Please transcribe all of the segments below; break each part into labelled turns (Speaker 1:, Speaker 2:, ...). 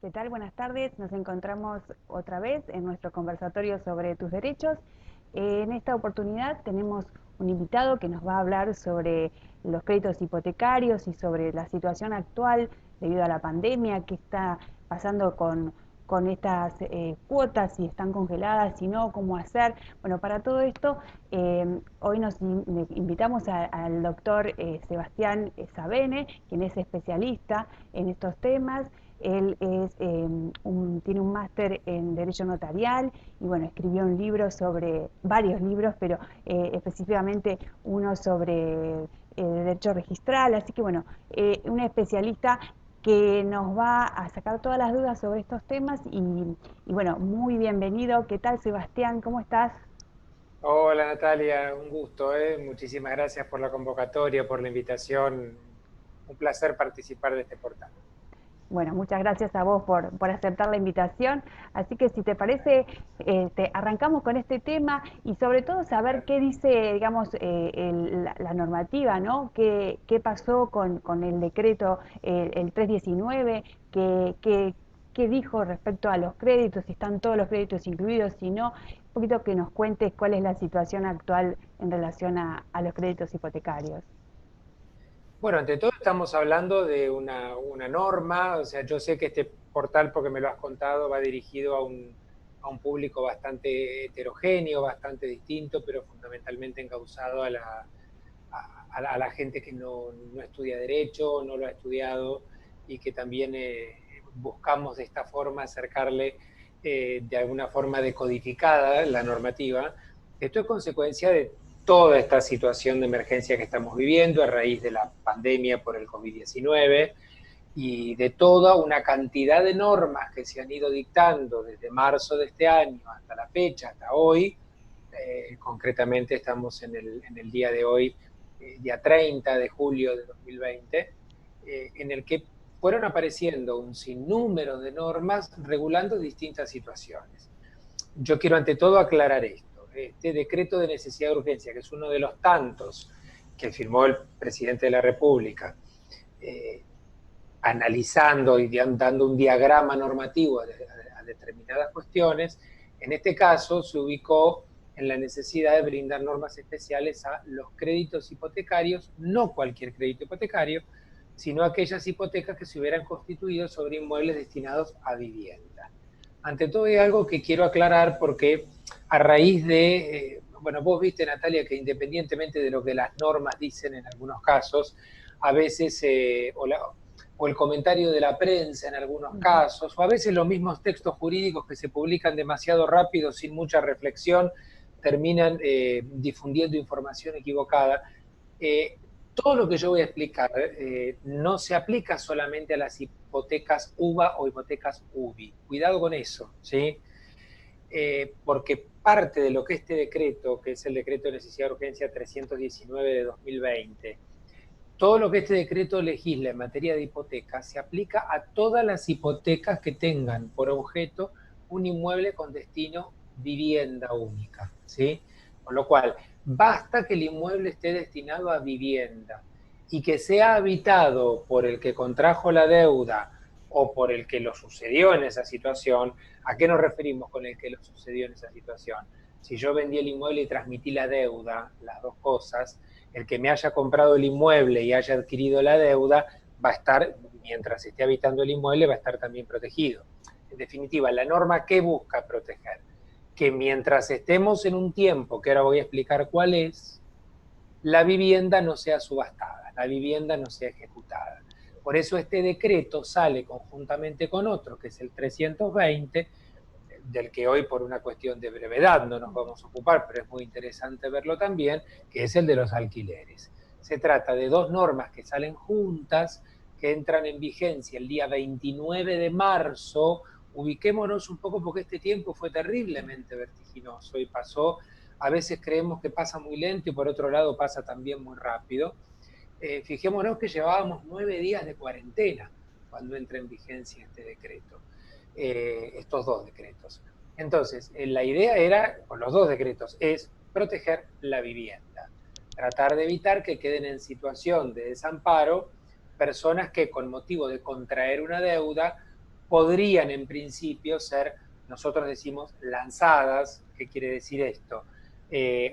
Speaker 1: ¿Qué tal? Buenas tardes. Nos encontramos otra vez en nuestro conversatorio sobre tus derechos. En esta oportunidad tenemos un invitado que nos va a hablar sobre los créditos hipotecarios y sobre la situación actual debido a la pandemia, qué está pasando con estas cuotas, si están congeladas, si no, cómo hacer. Bueno, para todo esto, hoy nos invitamos al doctor Sebastián Sabene, quien es especialista en estos temas. Él tiene un máster en Derecho Notarial y bueno, escribió un libro sobre, varios libros, pero específicamente uno sobre Derecho Registral, así que bueno, un especialista que nos va a sacar todas las dudas sobre estos temas y bueno, muy bienvenido. ¿Qué tal, Sebastián? ¿Cómo estás?
Speaker 2: Hola Natalia, un gusto, ¿eh? Muchísimas gracias por la convocatoria, por la invitación. Un placer participar de este portal.
Speaker 1: Bueno, muchas gracias a vos por aceptar la invitación. Así que si te parece, arrancamos con este tema y sobre todo saber qué dice, digamos, la normativa, ¿no? ¿Qué pasó con el decreto el 319? ¿Qué dijo respecto a los créditos? Si están todos los créditos incluidos, si no. Un poquito que nos cuentes cuál es la situación actual en relación a los créditos hipotecarios.
Speaker 2: Bueno, ante todo estamos hablando de una norma, o sea, yo sé que este portal, porque me lo has contado, va dirigido a un público bastante heterogéneo, bastante distinto, pero fundamentalmente encauzado a la gente que no estudia derecho, no lo ha estudiado y que también buscamos de esta forma acercarle de alguna forma decodificada la normativa. Esto es consecuencia de toda esta situación de emergencia que estamos viviendo a raíz de la pandemia por el COVID-19 y de toda una cantidad de normas que se han ido dictando desde marzo de este año hasta la fecha, hasta hoy. Concretamente estamos en el día de hoy, día 30 de julio de 2020, en el que fueron apareciendo un sinnúmero de normas regulando distintas situaciones. Yo quiero ante todo aclarar esto. Este decreto de necesidad de urgencia, que es uno de los tantos que firmó el presidente de la República, eh, analizando y dando un diagrama normativo a determinadas cuestiones, en este caso se ubicó en la necesidad de brindar normas especiales a los créditos hipotecarios, no cualquier crédito hipotecario, sino aquellas hipotecas que se hubieran constituido sobre inmuebles destinados a vivienda. Ante todo hay algo que quiero aclarar porque a raíz de, bueno, vos viste, Natalia, que independientemente de lo que las normas dicen en algunos casos, a veces, o el comentario de la prensa en algunos
Speaker 1: Ujú.
Speaker 2: casos, o a veces los mismos textos jurídicos que se publican demasiado rápido, sin mucha reflexión, terminan difundiendo información equivocada. Eh, Todo lo que yo voy a explicar no se aplica solamente a las hipotecas UVA o hipotecas UBI. Cuidado con eso, ¿sí? Porque parte de lo que este decreto, que es el decreto de necesidad de urgencia 319 de 2020, todo lo que este decreto legisla en materia de hipotecas se aplica a todas las hipotecas que tengan por objeto un inmueble con destino vivienda única, ¿sí? Con lo cual, basta que el inmueble esté destinado a vivienda y que sea habitado por el que contrajo la deuda o por el que lo sucedió en esa situación. ¿A qué nos referimos con el que lo sucedió en esa situación? Si yo vendí el inmueble y transmití la deuda, las dos cosas, el que me haya comprado el inmueble y haya adquirido la deuda va a estar, mientras esté habitando el inmueble, va a estar también protegido. En definitiva, la norma, ¿qué busca proteger? Que mientras estemos en un tiempo, que ahora voy a explicar cuál es, la vivienda no sea subastada, la vivienda no sea ejecutada. Por eso este decreto sale conjuntamente con otro, que es el 320, del que hoy por una cuestión de brevedad no nos vamos a ocupar, pero es muy interesante verlo también, que es el de los alquileres. Se trata de dos normas que salen juntas, que entran en vigencia el día 29 de marzo. Ubiquémonos un poco porque este tiempo fue terriblemente vertiginoso y pasó, a veces creemos que pasa muy lento y por otro lado pasa también muy rápido. Fijémonos que llevábamos 9 días de cuarentena cuando entra en vigencia este decreto, estos dos decretos. Entonces, la idea era, con los dos decretos, es proteger la vivienda, tratar de evitar que queden en situación de desamparo personas que con motivo de contraer una deuda podrían en principio ser, nosotros decimos, lanzadas. ¿Qué quiere decir esto?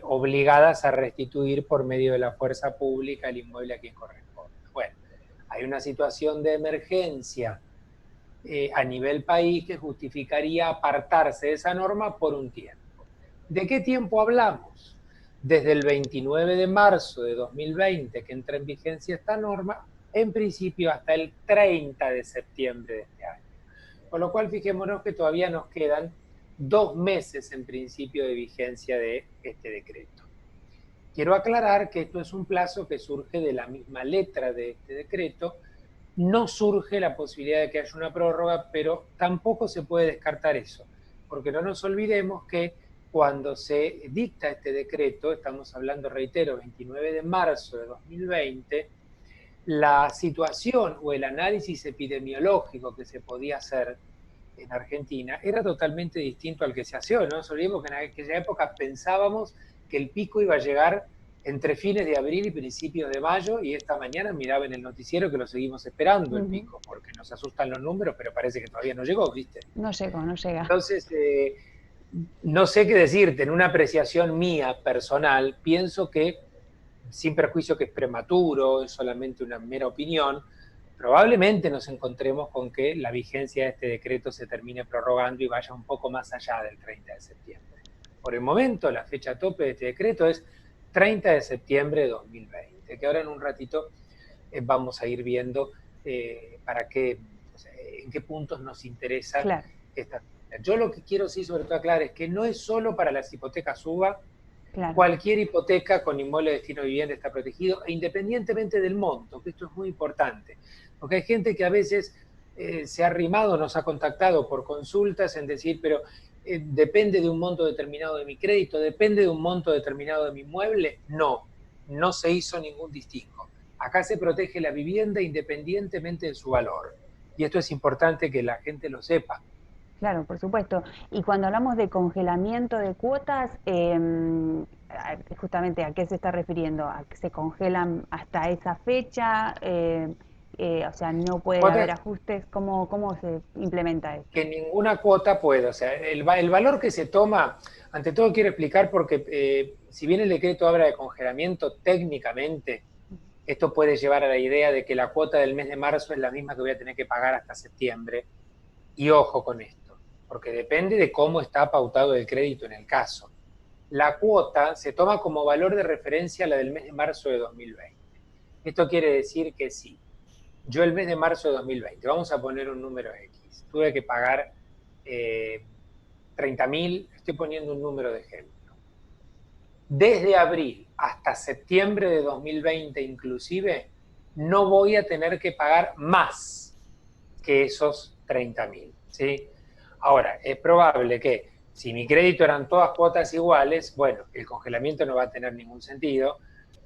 Speaker 2: Obligadas a restituir por medio de la fuerza pública el inmueble a quien corresponde. Bueno, hay una situación de emergencia a nivel país que justificaría apartarse de esa norma por un tiempo. ¿De qué tiempo hablamos? Desde el 29 de marzo de 2020 que entra en vigencia esta norma, en principio hasta el 30 de septiembre de este año. Con lo cual, fijémonos que todavía nos quedan 2 meses en principio de vigencia de este decreto. Quiero aclarar que esto es un plazo que surge de la misma letra de este decreto. No surge la posibilidad de que haya una prórroga, pero tampoco se puede descartar eso, porque no nos olvidemos que cuando se dicta este decreto, estamos hablando, reitero, 29 de marzo de 2020, la situación o el análisis epidemiológico que se podía hacer en Argentina era totalmente distinto al que se hace hoy. No nos olvidemos que en aquella época pensábamos que el pico iba a llegar entre fines de abril y principios de mayo, y esta mañana miraba en el noticiero que lo seguimos esperando el pico, porque nos asustan los números, pero parece que todavía no llegó, ¿viste?
Speaker 1: No llegó, no llega.
Speaker 2: Entonces, no sé qué decirte, en una apreciación mía personal, pienso que, sin perjuicio que es prematuro, es solamente una mera opinión, probablemente nos encontremos con que la vigencia de este decreto se termine prorrogando y vaya un poco más allá del 30 de septiembre. Por el momento, la fecha tope de este decreto es 30 de septiembre de 2020, que ahora en un ratito vamos a ir viendo para qué, o sea, en qué puntos nos interesa esta. Yo lo que quiero sí sobre todo aclarar es que no es solo para las hipotecas UVA. Cualquier hipoteca con inmueble de destino de vivienda está protegido, e independientemente del monto, que esto es muy importante, porque hay gente que a veces se ha arrimado, nos ha contactado por consultas en decir, pero depende de un monto determinado de mi crédito, depende de un monto determinado de mi inmueble. No, no se hizo ningún distingo. Acá se protege la vivienda independientemente de su valor, y esto es importante que la gente lo sepa.
Speaker 1: Claro, por supuesto. Y cuando hablamos de congelamiento de cuotas, justamente ¿a qué se está refiriendo? ¿A que se congelan hasta esa fecha? O sea, no puede haber ajustes. ¿Cómo se implementa esto?
Speaker 2: Que ninguna cuota puede. O sea, el valor que se toma, ante todo quiero explicar porque si bien el decreto habla de congelamiento, técnicamente esto puede llevar a la idea de que la cuota del mes de marzo es la misma que voy a tener que pagar hasta septiembre. Y ojo con esto, porque depende de cómo está pautado el crédito en el caso. La cuota se toma como valor de referencia la del mes de marzo de 2020. Esto quiere decir que sí. Yo el mes de marzo de 2020, vamos a poner un número X, tuve que pagar 30.000, estoy poniendo un número de ejemplo. Desde abril hasta septiembre de 2020 inclusive, no voy a tener que pagar más que esos 30.000, ¿sí? Ahora, es probable que si mi crédito eran todas cuotas iguales, bueno, el congelamiento no va a tener ningún sentido,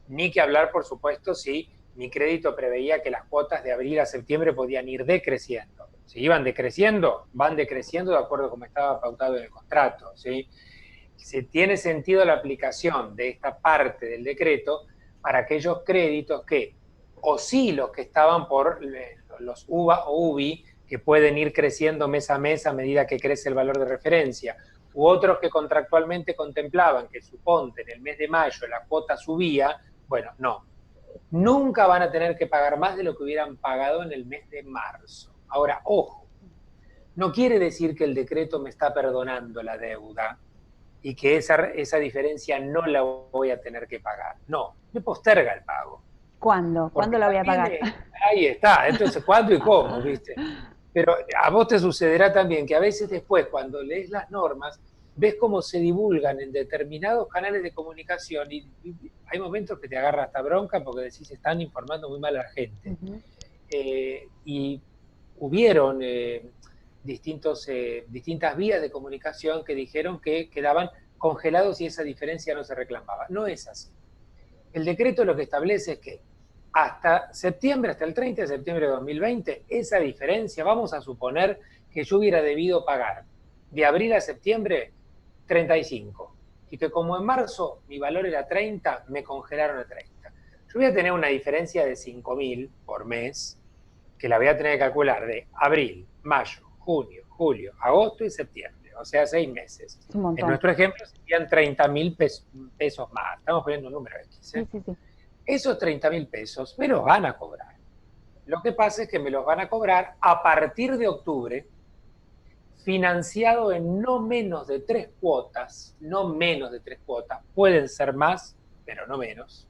Speaker 2: ni que hablar, por supuesto, si mi crédito preveía que las cuotas de abril a septiembre podían ir decreciendo. Si iban decreciendo, van decreciendo de acuerdo a como estaba pautado en el contrato, ¿sí? Si tiene sentido la aplicación de esta parte del decreto para aquellos créditos que, o sí los que estaban por los UVA o UBI, que pueden ir creciendo mes a mes a medida que crece el valor de referencia, u otros que contractualmente contemplaban que, suponte, en el mes de mayo la cuota subía, bueno, no. Nunca van a tener que pagar más de lo que hubieran pagado en el mes de marzo. Ahora, ojo, no quiere decir que el decreto me está perdonando la deuda y que esa diferencia no la voy a tener que pagar. No, me posterga el pago.
Speaker 1: ¿Cuándo? ¿Cuándo la voy a pagar?
Speaker 2: Ahí está, entonces, ¿cuándo y cómo, viste? Pero a vos te sucederá también que a veces después, cuando lees las normas, ves cómo se divulgan en determinados canales de comunicación y hay momentos que te agarra hasta bronca porque decís, están informando muy mal a la gente. Y hubieron distintas vías de comunicación que dijeron que quedaban congelados y esa diferencia no se reclamaba. No es así. El decreto lo que establece es que hasta septiembre, hasta el 30 de septiembre de 2020, esa diferencia, vamos a suponer que yo hubiera debido pagar de abril a septiembre 35, y que como en marzo mi valor era 30, me congelaron a 30. Yo voy a tener una diferencia de 5.000 por mes, que la voy a tener que calcular de abril, mayo, junio, julio, agosto y septiembre, o sea, 6 meses.
Speaker 1: Es un
Speaker 2: En
Speaker 1: montón.
Speaker 2: nuestro ejemplo serían 30.000 pesos más, estamos poniendo un número X.
Speaker 1: Sí, sí, sí.
Speaker 2: Esos 30.000 pesos me los van a cobrar. Lo que pasa es que me los van a cobrar a partir de octubre, financiado en no menos de 3 cuotas, no menos de 3 cuotas, pueden ser más, pero no menos,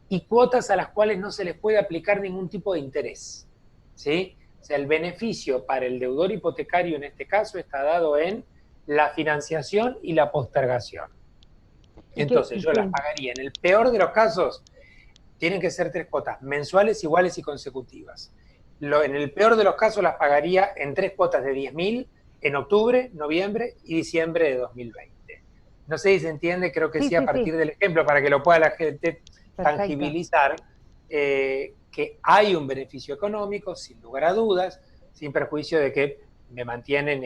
Speaker 2: y cuotas a las cuales no se les puede aplicar ningún tipo de interés, ¿sí? O sea, el beneficio para el deudor hipotecario en este caso está dado en la financiación y la postergación.
Speaker 1: ¿Y qué?
Speaker 2: Entonces yo las pagaría, en el peor de los casos, tienen que ser 3 cuotas mensuales, iguales y consecutivas. En el peor de los casos las pagaría en 3 cuotas de 10.000 en octubre, noviembre y diciembre de 2020. No sé si se entiende, creo que
Speaker 1: Sí,
Speaker 2: sí, a
Speaker 1: sí, sí.
Speaker 2: partir del ejemplo, para que lo pueda la gente
Speaker 1: Perfecto.
Speaker 2: tangibilizar, que hay un beneficio económico, sin lugar a dudas, sin perjuicio de que me mantienen,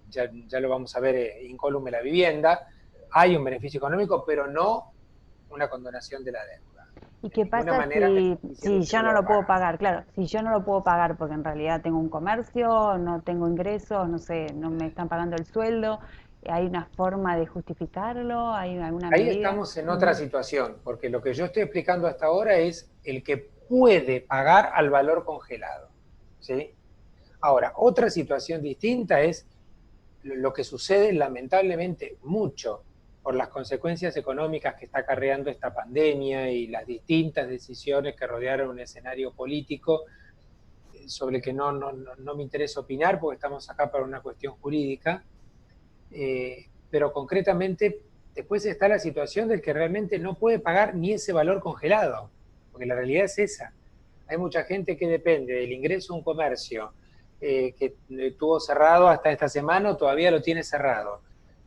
Speaker 2: ya lo vamos a ver, incólume la vivienda. Hay un beneficio económico, pero no una condonación de la deuda.
Speaker 1: ¿Y
Speaker 2: De
Speaker 1: qué
Speaker 2: ninguna
Speaker 1: pasa
Speaker 2: manera me
Speaker 1: si,
Speaker 2: están diciendo
Speaker 1: si
Speaker 2: usted
Speaker 1: yo
Speaker 2: no
Speaker 1: no
Speaker 2: lo va a
Speaker 1: lo puedo
Speaker 2: pagar.
Speaker 1: pagar? Claro, si yo no lo puedo pagar porque en realidad tengo un comercio, no tengo ingresos, no sé, no me están pagando el sueldo, ¿hay una forma de justificarlo? ¿Hay alguna
Speaker 2: Ahí
Speaker 1: medida?
Speaker 2: estamos en otra
Speaker 1: Ujú.
Speaker 2: situación, porque lo que yo estoy explicando hasta ahora es el que puede pagar al valor congelado, ¿sí? Ahora, otra situación distinta es lo que sucede lamentablemente mucho por las consecuencias económicas que está acarreando esta pandemia y las distintas decisiones que rodearon un escenario político sobre el que no me interesa opinar porque estamos acá para una cuestión jurídica. Pero concretamente después está la situación del que realmente no puede pagar ni ese valor congelado, porque la realidad es esa. Hay mucha gente que depende del ingreso de un comercio que tuvo cerrado hasta esta semana o todavía lo tiene cerrado,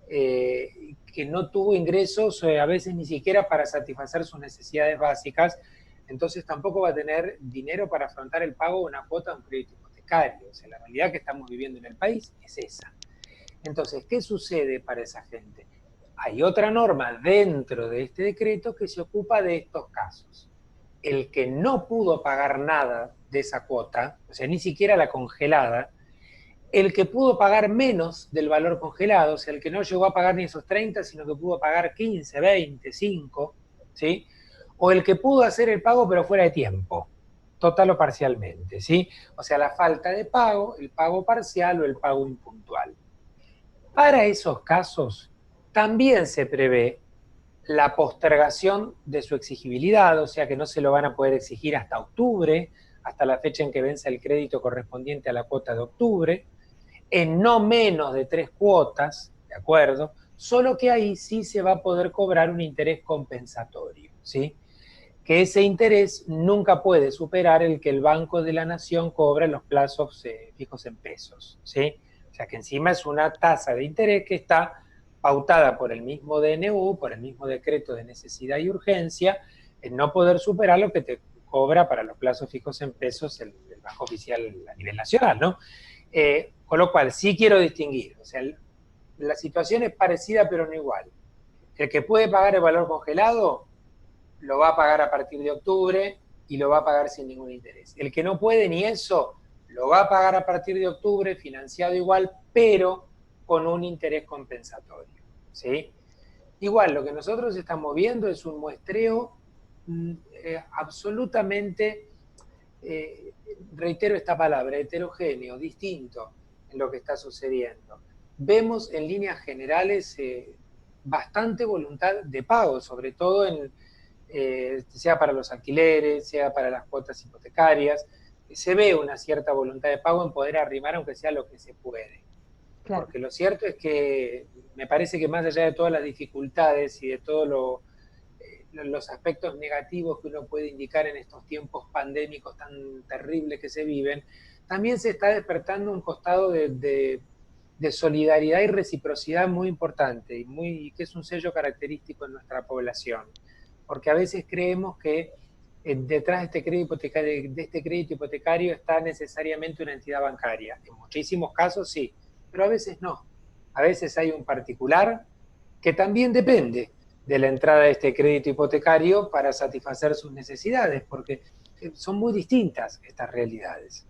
Speaker 2: que no tuvo ingresos a veces ni siquiera para satisfacer sus necesidades básicas, entonces tampoco va a tener dinero para afrontar el pago de una cuota de un crédito hipotecario. O sea, la realidad que estamos viviendo en el país es esa. Entonces, ¿qué sucede para esa gente? Hay otra norma dentro de este decreto que se ocupa de estos casos. El que no pudo pagar nada de esa cuota, o sea, ni siquiera la congelada, el que pudo pagar menos del valor congelado, o sea, el que no llegó a pagar ni esos 30, sino que pudo pagar 15, 20, 5, ¿sí? O el que pudo hacer el pago pero fuera de tiempo, total o parcialmente, ¿sí? O sea, la falta de pago, el pago parcial o el pago impuntual. Para esos casos, también se prevé la postergación de su exigibilidad, o sea que no se lo van a poder exigir hasta octubre, hasta la fecha en que vence el crédito correspondiente a la cuota de octubre, en no menos de 3 cuotas, ¿de acuerdo? Solo que ahí sí se va a poder cobrar un interés compensatorio, ¿sí? Que ese interés nunca puede superar el que el Banco de la Nación cobra en los plazos fijos en pesos, ¿sí? O sea que encima es una tasa de interés que está pautada por el mismo DNU, por el mismo decreto de necesidad y urgencia, en no poder superar lo que te cobra para los plazos fijos en pesos el Banco Oficial a nivel nacional, ¿no? Con lo cual, sí quiero distinguir, o sea, la situación es parecida pero no igual. El que puede pagar el valor congelado lo va a pagar a partir de octubre y lo va a pagar sin ningún interés. El que no puede ni eso, lo va a pagar a partir de octubre, financiado igual, pero con un interés compensatorio, ¿sí? Igual, lo que nosotros estamos viendo es un muestreo absolutamente, reitero esta palabra, heterogéneo, distinto en lo que está sucediendo. Vemos en líneas generales bastante voluntad de pago, sobre todo sea para los alquileres, sea para las cuotas hipotecarias. Se ve una cierta voluntad de pago en poder arrimar, aunque sea lo que se puede.
Speaker 1: Claro.
Speaker 2: Porque lo cierto es que me parece que más allá de todas las dificultades y de todos los aspectos negativos que uno puede indicar en estos tiempos pandémicos tan terribles que se viven, también se está despertando un costado de solidaridad y reciprocidad muy importante y que es un sello característico en nuestra población. Porque a veces creemos que detrás de este crédito hipotecario está necesariamente una entidad bancaria. En muchísimos casos sí, pero a veces no. A veces hay un particular que también depende de la entrada de este crédito hipotecario para satisfacer sus necesidades, porque son muy distintas estas realidades.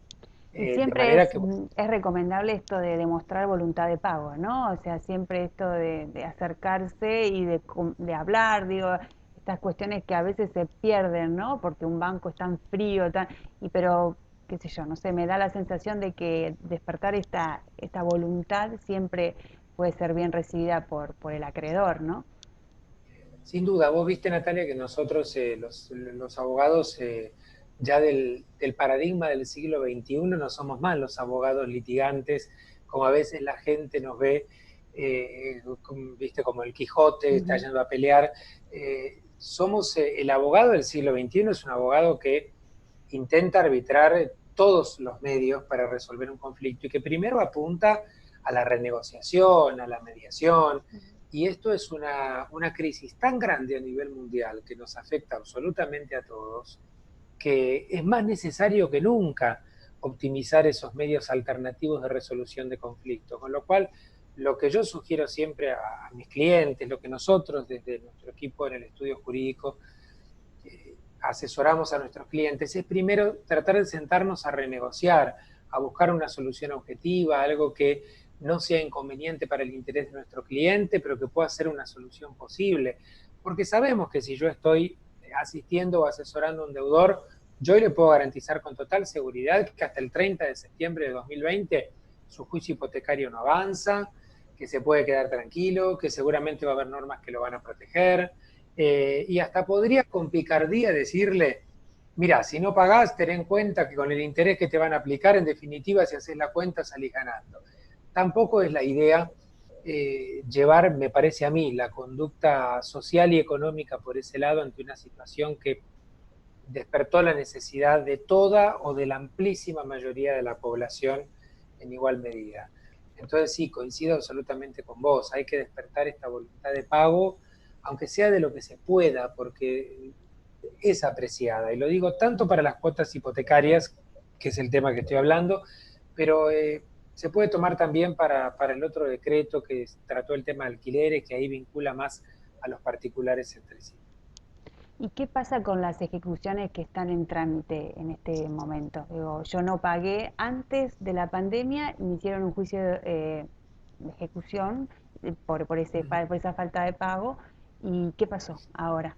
Speaker 1: Y
Speaker 2: De
Speaker 1: siempre
Speaker 2: manera que,
Speaker 1: es recomendable esto de demostrar voluntad de pago, ¿no? O sea, siempre esto de acercarse y de hablar, digo, estas cuestiones que a veces se pierden, ¿no? Porque un banco es tan frío, pero, qué sé yo, no sé, me da la sensación de que despertar esta voluntad siempre puede ser bien recibida por el acreedor, ¿no?
Speaker 2: sin duda, vos viste, Natalia, que nosotros, los abogados, ya del paradigma del siglo XXI, no somos más los abogados litigantes, como a veces la gente nos ve, viste, como el Quijote, está
Speaker 1: Ujú.
Speaker 2: yendo a pelear. Somos, el abogado del siglo XXI es un abogado que intenta arbitrar todos los medios para resolver un conflicto y que primero apunta a la renegociación, a la mediación. Y esto es una crisis tan grande a nivel mundial que nos afecta absolutamente a todos, que es más necesario que nunca optimizar esos medios alternativos de resolución de conflictos. Con lo cual, lo que yo sugiero siempre a mis clientes, lo que nosotros desde nuestro equipo en el estudio jurídico asesoramos a nuestros clientes, es primero tratar de sentarnos a renegociar, a buscar una solución objetiva, algo que no sea inconveniente para el interés de nuestro cliente, pero que pueda ser una solución posible. Porque sabemos que si yo estoy asistiendo o asesorando a un deudor, yo le puedo garantizar con total seguridad que hasta el 30 de septiembre de 2020 su juicio hipotecario no avanza, que se puede quedar tranquilo, que seguramente va a haber normas que lo van a proteger, y hasta podría con picardía decirle, mira, si no pagás, ten en cuenta que con el interés que te van a aplicar, en definitiva, si haces la cuenta, salís ganando. Tampoco es la idea llevar, me parece a mí, la conducta social y económica por ese lado ante una situación que despertó la necesidad de toda o de la amplísima mayoría de la población en igual medida. Entonces sí, coincido absolutamente con vos, hay que despertar esta voluntad de pago, aunque sea de lo que se pueda, porque es apreciada. Y lo digo tanto para las cuotas hipotecarias, que es el tema que estoy hablando, pero se puede tomar también para el otro decreto que trató el tema de alquileres, que ahí vincula más a los particulares entre sí.
Speaker 1: ¿Y qué pasa con las ejecuciones que están en trámite en este momento? Digo, yo no pagué antes de la pandemia y me hicieron un juicio de ejecución por esa falta de pago. ¿Y qué pasó ahora?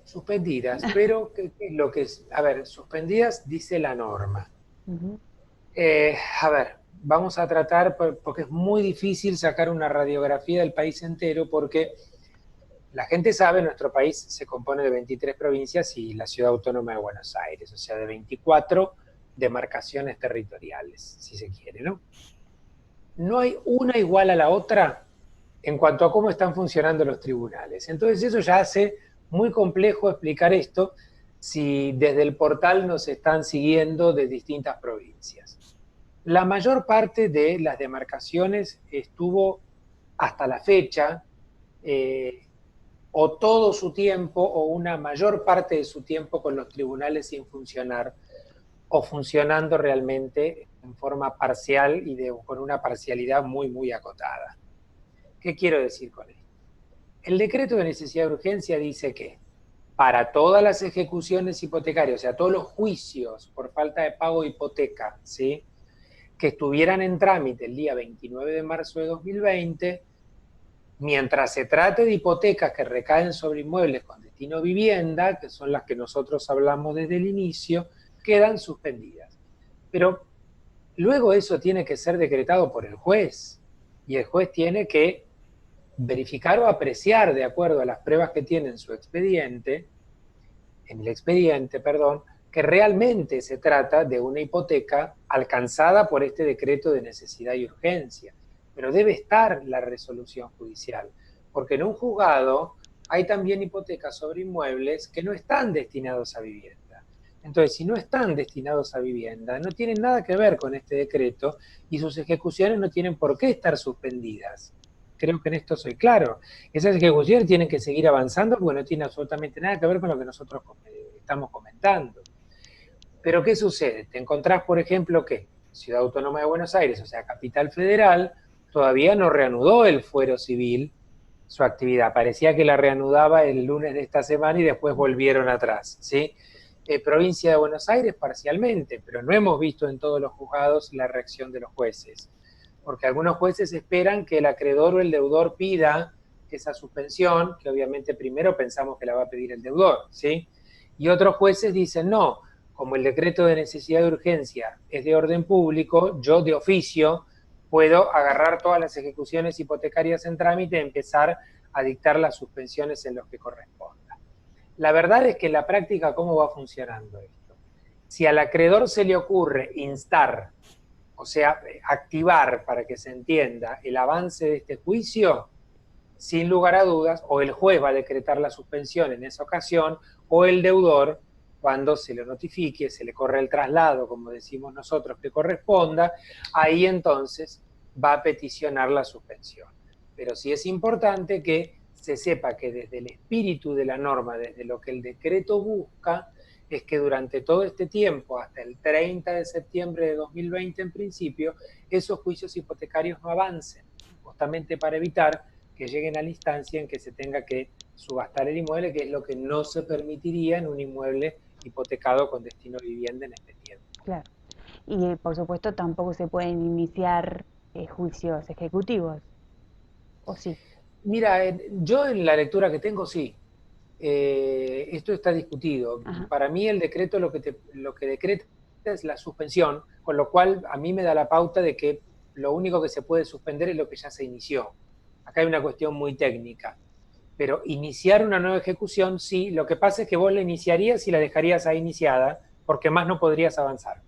Speaker 2: Suspendidas, pero ¿qué es lo que es? A ver, suspendidas dice la norma.
Speaker 1: Ujú.
Speaker 2: A ver, vamos a tratar, porque es muy difícil sacar una radiografía del país entero, porque la gente sabe, nuestro país se compone de 23 provincias y la ciudad autónoma de Buenos Aires, o sea, de 24 demarcaciones territoriales, si se quiere, ¿no? No hay una igual a la otra en cuanto a cómo están funcionando los tribunales. Entonces eso ya hace muy complejo explicar esto si desde el portal nos están siguiendo de distintas provincias. La mayor parte de las demarcaciones estuvo hasta la fecha, eh, o todo su tiempo o una mayor parte de su tiempo con los tribunales sin funcionar o funcionando realmente en forma parcial y con una parcialidad muy, muy acotada. ¿Qué quiero decir con esto? El decreto de necesidad de urgencia dice que para todas las ejecuciones hipotecarias, o sea, todos los juicios por falta de pago de hipoteca, ¿sí?, que estuvieran en trámite el día 29 de marzo de 2020, mientras se trate de hipotecas que recaen sobre inmuebles con destino a vivienda, que son las que nosotros hablamos desde el inicio, quedan suspendidas. Pero luego eso tiene que ser decretado por el juez, y el juez tiene que verificar o apreciar, de acuerdo a las pruebas que tiene en su expediente, en el expediente, perdón, que realmente se trata de una hipoteca alcanzada por este decreto de necesidad y urgencia. Pero debe estar la resolución judicial, porque en un juzgado hay también hipotecas sobre inmuebles que no están destinados a vivienda. Entonces, si no están destinados a vivienda, no tienen nada que ver con este decreto y sus ejecuciones no tienen por qué estar suspendidas. Creo que en esto soy claro. Esas ejecuciones tienen que seguir avanzando porque no tiene absolutamente nada que ver con lo que nosotros estamos comentando. Pero ¿qué sucede? Te encontrás, por ejemplo, que Ciudad Autónoma de Buenos Aires, o sea, Capital Federal, todavía no reanudó el fuero civil su actividad. Parecía que la reanudaba el lunes de esta semana y después volvieron atrás, ¿sí? Provincia de Buenos Aires parcialmente, pero no hemos visto en todos los juzgados la reacción de los jueces, porque algunos jueces esperan que el acreedor o el deudor pida esa suspensión, que obviamente primero pensamos que la va a pedir el deudor, ¿sí? Y otros jueces dicen, no, como el decreto de necesidad de urgencia es de orden público, yo de oficio puedo agarrar todas las ejecuciones hipotecarias en trámite y empezar a dictar las suspensiones en los que corresponda. La verdad es que en la práctica, ¿cómo va funcionando esto? Si al acreedor se le ocurre instar, o sea, activar, para que se entienda, el avance de este juicio, sin lugar a dudas, o el juez va a decretar la suspensión en esa ocasión, o el deudor, cuando se lo notifique, se le corre el traslado, como decimos nosotros, que corresponda, ahí entonces va a peticionar la suspensión. Pero sí es importante que se sepa que desde el espíritu de la norma, desde lo que el decreto busca, es que durante todo este tiempo, hasta el 30 de septiembre de 2020 en principio, esos juicios hipotecarios no avancen, justamente para evitar que lleguen a la instancia en que se tenga que subastar el inmueble, que es lo que no se permitiría en un inmueble hipotecado con destino a vivienda en este tiempo.
Speaker 1: Claro. Y por supuesto tampoco se pueden iniciar juicios ejecutivos, ¿o sí?
Speaker 2: Mira, yo en la lectura que tengo sí. Esto está discutido.
Speaker 1: Ajá.
Speaker 2: Para mí el decreto lo que decreta es la suspensión, con lo cual a mí me da la pauta de que lo único que se puede suspender es lo que ya se inició. Acá hay una cuestión muy técnica. Pero iniciar una nueva ejecución, sí. Lo que pasa es que vos la iniciarías y la dejarías ahí iniciada, porque más no podrías avanzar.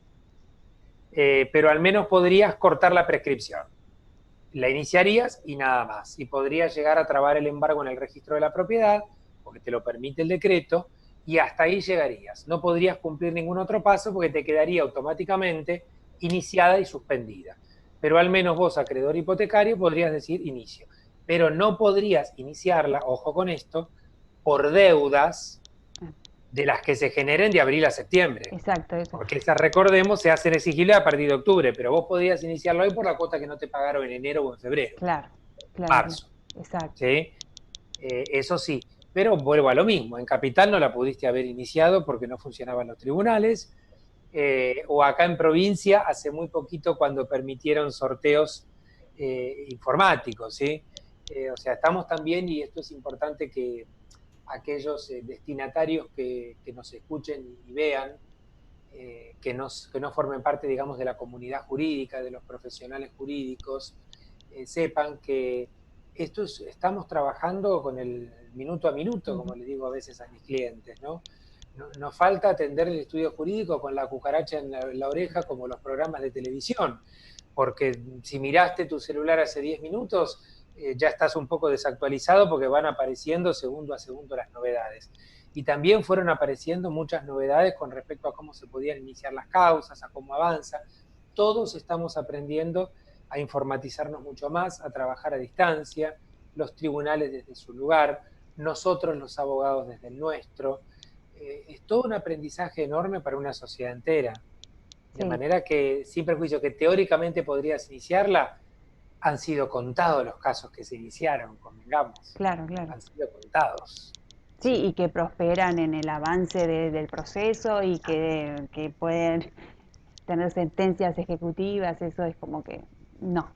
Speaker 2: Pero al menos podrías cortar la prescripción. La iniciarías y nada más. Y podrías llegar a trabar el embargo en el registro de la propiedad, porque te lo permite el decreto, y hasta ahí llegarías. No podrías cumplir ningún otro paso porque te quedaría automáticamente iniciada y suspendida. Pero al menos vos, acreedor hipotecario, podrías decir inicio. Pero no podrías iniciarla, ojo con esto, por deudas de las que se generen de abril a septiembre.
Speaker 1: Exacto, eso.
Speaker 2: Porque esas, recordemos, se hacen exigibles a partir de octubre, pero vos podrías iniciarlo hoy por la cuota que no te pagaron en enero o en febrero.
Speaker 1: Claro, claro.
Speaker 2: Marzo.
Speaker 1: Exacto.
Speaker 2: ¿Sí? Eso sí. Pero vuelvo a lo mismo, en Capital no la pudiste haber iniciado porque no funcionaban los tribunales, o acá en provincia hace muy poquito cuando permitieron sorteos informáticos, ¿sí? O sea, estamos también, y esto es importante que aquellos destinatarios que nos escuchen y vean, que no formen parte, digamos, de la comunidad jurídica, de los profesionales jurídicos, sepan que estamos trabajando con el minuto a minuto, como les digo a veces a mis clientes, ¿no? Nos falta atender el estudio jurídico con la cucaracha en la oreja como los programas de televisión, porque si miraste tu celular hace 10 minutos, ya estás un poco desactualizado porque van apareciendo segundo a segundo las novedades. Y también fueron apareciendo muchas novedades con respecto a cómo se podían iniciar las causas, a cómo avanza. Todos estamos aprendiendo a informatizarnos mucho más, a trabajar a distancia, los tribunales desde su lugar, nosotros los abogados desde el nuestro. Es todo un aprendizaje enorme para una sociedad entera. De manera que, sin perjuicio que teóricamente podrías iniciarla, han sido contados los casos que se iniciaron, convengamos.
Speaker 1: Claro, claro.
Speaker 2: Han sido contados.
Speaker 1: Sí, y que prosperan en el avance del proceso y que pueden tener sentencias ejecutivas, eso es como que no.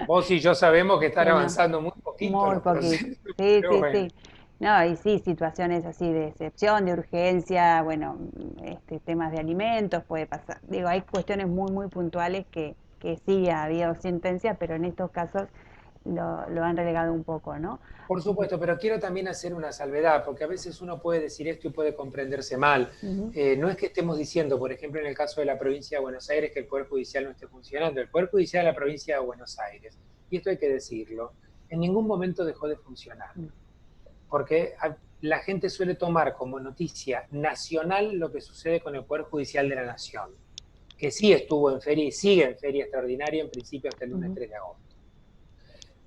Speaker 2: Vos y yo sabemos que están
Speaker 1: Que no.
Speaker 2: avanzando muy poquito
Speaker 1: Muy
Speaker 2: los
Speaker 1: poquito.
Speaker 2: procesos.
Speaker 1: Sí,
Speaker 2: Pero
Speaker 1: sí,
Speaker 2: bueno.
Speaker 1: sí. No, y sí, situaciones así de excepción, de urgencia, bueno, temas de alimentos puede pasar. Digo, hay cuestiones muy, muy puntuales que sí ha habido sentencia, pero en estos casos lo han relegado un poco, ¿no?
Speaker 2: Por supuesto, pero quiero también hacer una salvedad, porque a veces uno puede decir esto y puede comprenderse mal. No es que estemos diciendo, por ejemplo, en el caso de la provincia de Buenos Aires, que el Poder Judicial no esté funcionando. El Poder Judicial de la provincia de Buenos Aires, y esto hay que decirlo, en ningún momento dejó de funcionar. Porque la gente suele tomar como noticia nacional lo que sucede con el Poder Judicial de la Nación, que sí estuvo en feria y sigue en feria extraordinaria en principio hasta el lunes 3 de agosto.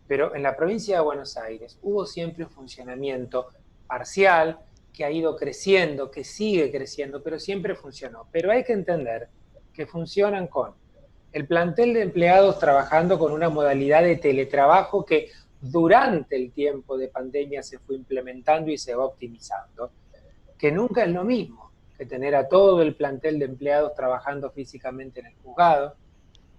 Speaker 2: Pero en la provincia de Buenos Aires hubo siempre un funcionamiento parcial que ha ido creciendo, que sigue creciendo, pero siempre funcionó. Pero hay que entender que funcionan con el plantel de empleados trabajando con una modalidad de teletrabajo que durante el tiempo de pandemia se fue implementando y se va optimizando, que nunca es lo mismo que tener a todo el plantel de empleados trabajando físicamente en el juzgado,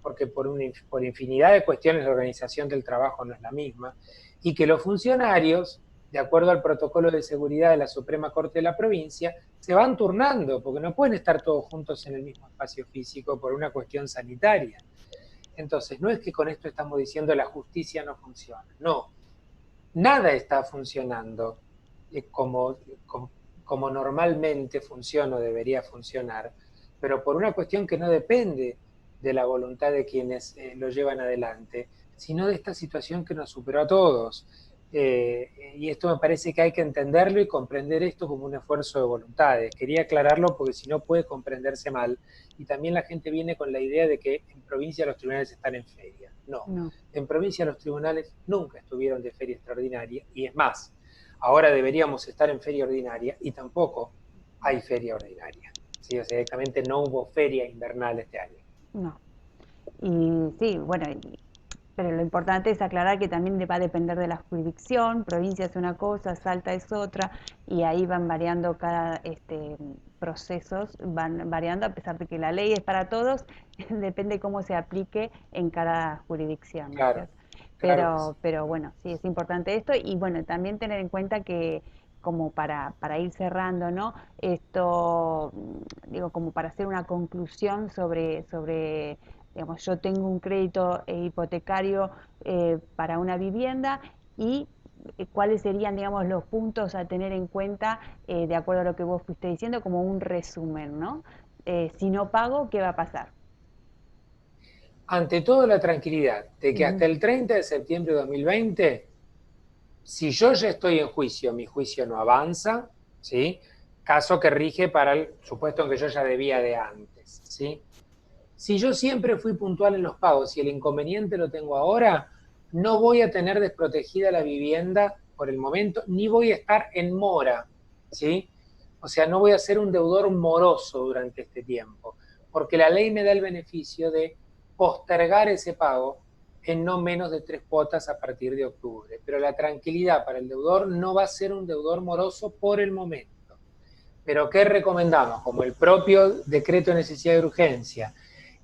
Speaker 2: porque por infinidad de cuestiones la organización del trabajo no es la misma, y que los funcionarios, de acuerdo al protocolo de seguridad de la Suprema Corte de la provincia, se van turnando, porque no pueden estar todos juntos en el mismo espacio físico por una cuestión sanitaria. Entonces, no es que con esto estamos diciendo la justicia no funciona, no, nada está funcionando como normalmente funciona o debería funcionar, pero por una cuestión que no depende de la voluntad de quienes lo llevan adelante, sino de esta situación que nos superó a todos. Y esto me parece que hay que entenderlo y comprender esto como un esfuerzo de voluntades. Quería aclararlo porque si no puede comprenderse mal. Y también la gente viene con la idea de que en provincia los tribunales están en feria. No,
Speaker 1: No.
Speaker 2: en provincia los tribunales nunca estuvieron de feria extraordinaria, y es más, ahora deberíamos estar en feria ordinaria y tampoco hay feria ordinaria. ¿Sí? O sea, directamente no hubo feria invernal este año.
Speaker 1: No. Y sí, bueno, pero lo importante es aclarar que también va a depender de la jurisdicción, provincia es una cosa, Salta es otra, y ahí van variando cada procesos, van variando a pesar de que la ley es para todos, depende cómo se aplique en cada jurisdicción, ¿no es
Speaker 2: Claro,
Speaker 1: cierto?
Speaker 2: claro que sí.
Speaker 1: Pero bueno, sí, es importante esto, y bueno, también tener en cuenta que como para ir cerrando, ¿no? Esto, digo, como para hacer una conclusión sobre digamos, yo tengo un crédito hipotecario para una vivienda y cuáles serían, digamos, los puntos a tener en cuenta de acuerdo a lo que vos fuiste diciendo, como un resumen, ¿no? Si no pago, ¿qué va a pasar?
Speaker 2: Ante todo, la tranquilidad de que
Speaker 1: Ujú.
Speaker 2: hasta el 30 de septiembre de 2020, si yo ya estoy en juicio, mi juicio no avanza, ¿sí? Caso que rige para el supuesto en que yo ya debía de antes, ¿sí? Si yo siempre fui puntual en los pagos y el inconveniente lo tengo ahora, no voy a tener desprotegida la vivienda por el momento, ni voy a estar en mora, ¿sí? O sea, no voy a ser un deudor moroso durante este tiempo, porque la ley me da el beneficio de postergar ese pago en no menos de 3 cuotas a partir de octubre. Pero la tranquilidad para el deudor no va a ser un deudor moroso por el momento. Pero ¿qué recomendamos? Como el propio decreto de necesidad de urgencia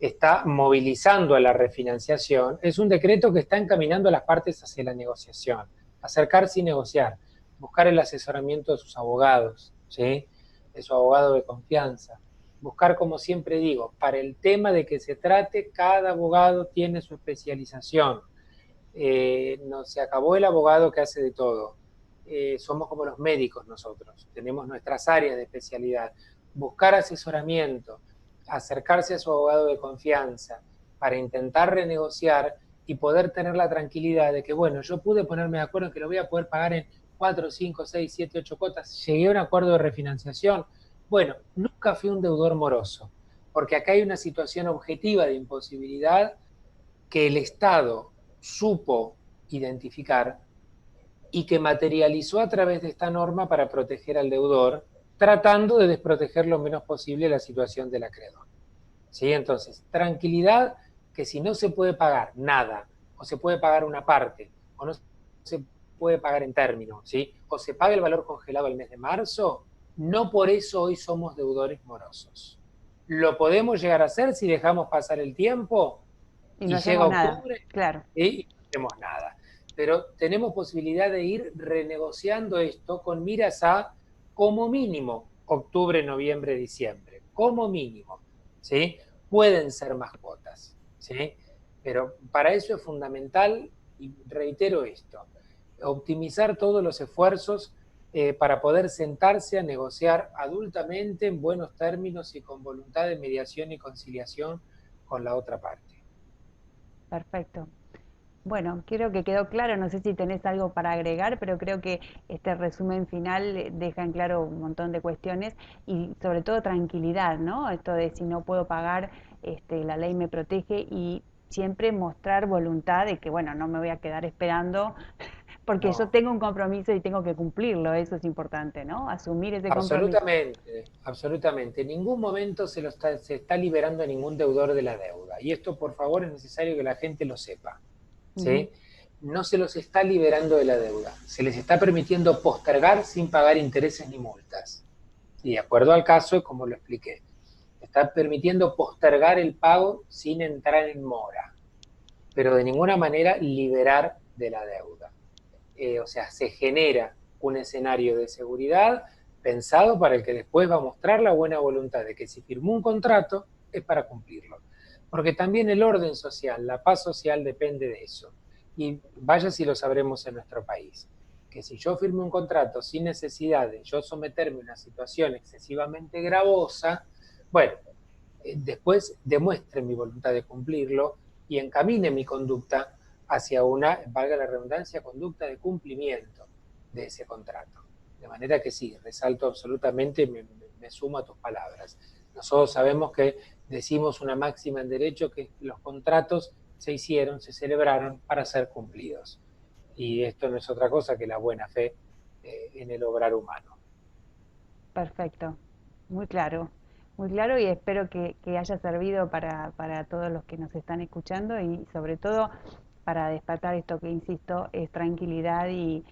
Speaker 2: está movilizando a la refinanciación, es un decreto que está encaminando a las partes hacia la negociación, acercarse y negociar, buscar el asesoramiento de sus abogados, ¿sí? De su abogado de confianza, buscar, como siempre digo, para el tema de que se trate, cada abogado tiene su especialización. No se acabó el abogado que hace de todo. Somos como los médicos nosotros, tenemos nuestras áreas de especialidad. Buscar asesoramiento, acercarse a su abogado de confianza para intentar renegociar y poder tener la tranquilidad de que, bueno, yo pude ponerme de acuerdo en que lo voy a poder pagar en 4, 5, 6, 7, 8 cuotas, llegué a un acuerdo de refinanciación. Bueno, nunca fui un deudor moroso, porque acá hay una situación objetiva de imposibilidad que el Estado supo identificar y que materializó a través de esta norma para proteger al deudor, tratando de desproteger lo menos posible la situación del acreedor. ¿Sí? Entonces, tranquilidad que si no se puede pagar nada, o se puede pagar una parte, o no se puede pagar en términos, ¿sí? O se paga el valor congelado el mes de marzo, no por eso hoy somos deudores morosos. Lo podemos llegar a hacer si dejamos pasar el tiempo
Speaker 1: Y no
Speaker 2: y llega
Speaker 1: hacemos nada,
Speaker 2: octubre
Speaker 1: claro.
Speaker 2: y no hacemos nada. Pero tenemos posibilidad de ir renegociando esto con miras a, como mínimo, octubre, noviembre, diciembre. Como mínimo. ¿Sí? Pueden ser más cuotas. ¿Sí? Pero para eso es fundamental, y reitero esto, optimizar todos los esfuerzos para poder sentarse a negociar adultamente, en buenos términos y con voluntad de mediación y conciliación con la otra parte.
Speaker 1: Perfecto. Bueno, creo que quedó claro, no sé si tenés algo para agregar, pero creo que este resumen final deja en claro un montón de cuestiones y sobre todo tranquilidad, ¿no? Esto de si no puedo pagar, la ley me protege y siempre mostrar voluntad de que, bueno, no me voy a quedar esperando porque yo
Speaker 2: No,
Speaker 1: tengo un compromiso y tengo que cumplirlo, eso es importante, ¿no? Asumir ese compromiso.
Speaker 2: absolutamente, absolutamente. En ningún momento se está liberando a ningún deudor de la deuda. Y esto, por favor, es necesario que la gente lo sepa.
Speaker 1: Ujú.
Speaker 2: ¿Sí? No se los está liberando de la deuda. Se les está permitiendo postergar sin pagar intereses ni multas. Y de acuerdo al caso, como lo expliqué, está permitiendo postergar el pago sin entrar en mora, pero de ninguna manera liberar de la deuda. O sea, se genera un escenario de seguridad pensado para el que después va a mostrar la buena voluntad de que si firmó un contrato es para cumplirlo. Porque también el orden social, la paz social depende de eso. Y vaya si lo sabremos en nuestro país, que si yo firmo un contrato sin necesidad de yo someterme a una situación excesivamente gravosa, bueno, después demuestre mi voluntad de cumplirlo y encamine mi conducta hacia una, valga la redundancia, conducta de cumplimiento de ese contrato. De manera que sí, resalto absolutamente, me sumo a tus palabras. Nosotros sabemos que decimos una máxima en derecho, que los contratos se hicieron, se celebraron para ser cumplidos. Y esto no es otra cosa que la buena fe en el obrar humano.
Speaker 1: Perfecto, muy claro y espero que haya servido para todos los que nos están escuchando y sobre todo para despertar esto que, insisto, es tranquilidad y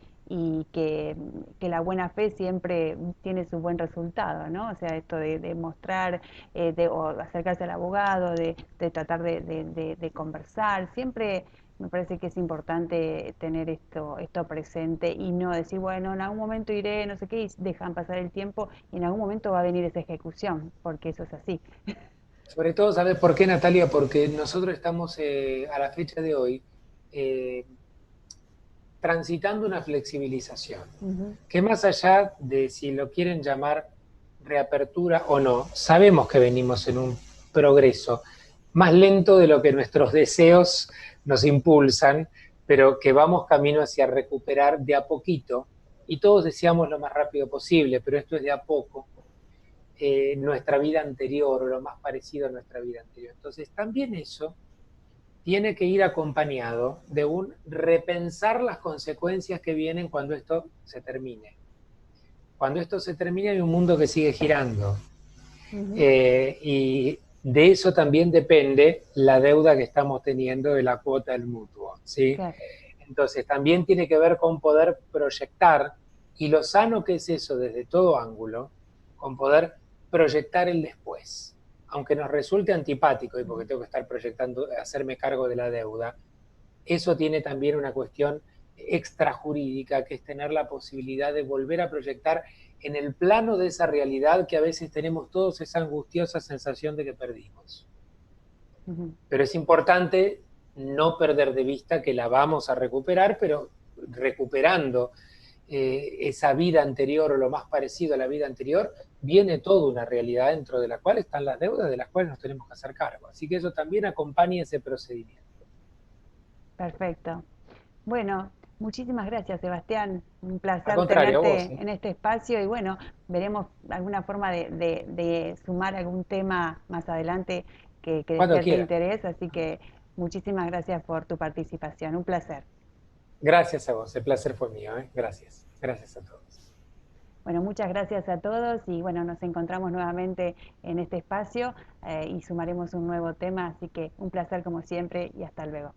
Speaker 1: que la buena fe siempre tiene su buen resultado, ¿no? O sea, esto de mostrar, o acercarse al abogado, de tratar de conversar, siempre me parece que es importante tener esto presente y no decir, bueno, en algún momento iré, no sé qué, y dejan pasar el tiempo y en algún momento va a venir esa ejecución, porque eso es así.
Speaker 2: Sobre todo, ¿sabes por qué, Natalia? Porque nosotros estamos a la fecha de hoy eh, transitando una flexibilización,
Speaker 1: Ujú.
Speaker 2: que más allá de si lo quieren llamar reapertura o no, sabemos que venimos en un progreso más lento de lo que nuestros deseos nos impulsan, pero que vamos camino hacia recuperar de a poquito, y todos deseamos lo más rápido posible, pero esto es de a poco, nuestra vida anterior o lo más parecido a nuestra vida anterior. Entonces, también eso tiene que ir acompañado de un repensar las consecuencias que vienen cuando esto se termine. Cuando esto se termine hay un mundo que sigue girando.
Speaker 1: Ujú.
Speaker 2: Y de eso también depende la deuda que estamos teniendo de la cuota del mutuo. ¿Sí?
Speaker 1: Claro.
Speaker 2: Entonces también tiene que ver con poder proyectar, y lo sano que es eso desde todo ángulo, con poder proyectar el después. Aunque nos resulte antipático, y porque
Speaker 1: Ujú.
Speaker 2: tengo que estar proyectando, hacerme cargo de la deuda, eso tiene también una cuestión extrajurídica, que es tener la posibilidad de volver a proyectar en el plano de esa realidad que a veces tenemos todos esa angustiosa sensación de que perdimos.
Speaker 1: Ujú.
Speaker 2: Pero es importante no perder de vista que la vamos a recuperar, pero recuperando esa vida anterior o lo más parecido a la vida anterior, viene toda una realidad dentro de la cual están las deudas de las cuales nos tenemos que hacer cargo. Así que eso también acompaña ese procedimiento.
Speaker 1: Perfecto. Bueno, muchísimas gracias, Sebastián. Un
Speaker 2: Al
Speaker 1: placer
Speaker 2: contrario,
Speaker 1: tenerte
Speaker 2: vos, ¿eh?
Speaker 1: en este espacio y bueno, veremos alguna forma de sumar algún tema más adelante que
Speaker 2: Cuando
Speaker 1: despierte
Speaker 2: quiera.
Speaker 1: interés, así que muchísimas gracias por tu participación. Un placer.
Speaker 2: Gracias a vos, el placer fue mío, ¿eh? Gracias. Gracias a todos.
Speaker 1: Bueno, muchas gracias a todos y bueno, nos encontramos nuevamente en este espacio y sumaremos un nuevo tema, así que un placer como siempre y hasta luego.